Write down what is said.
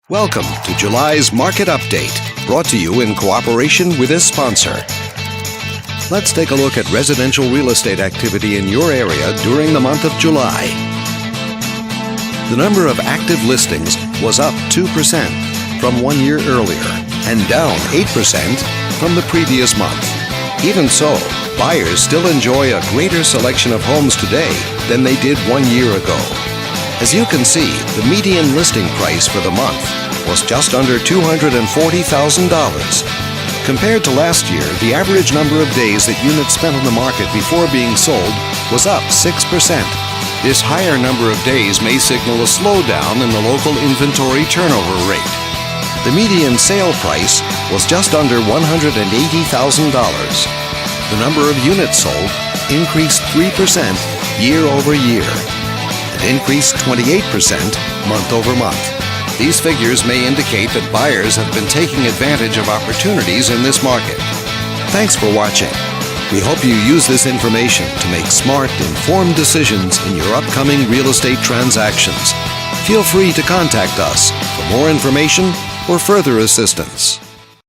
Welcome to July's Market Update, brought to you in cooperation with this sponsor. Let's take a look at residential real estate activity in your area during the month of July. The number of active listings was up 2% from 1 year earlier and down 8% from the previous month. Even so, buyers still enjoy a greater selection of homes today than they did 1 year ago. As you can see, the median listing price for the month was just under $240,000. Compared to last year, the average number of days that units spent on the market before being sold was up 6%. This higher number of days may signal a slowdown in the local inventory turnover rate. The median sale price was just under $180,000. The number of units sold increased 3% year over year and increased 28% month over month. These figures may indicate that buyers have been taking advantage of opportunities in this market. Thanks for watching. We hope you use this information to make smart, informed decisions in your upcoming real estate transactions. Feel free to contact us for more information or further assistance.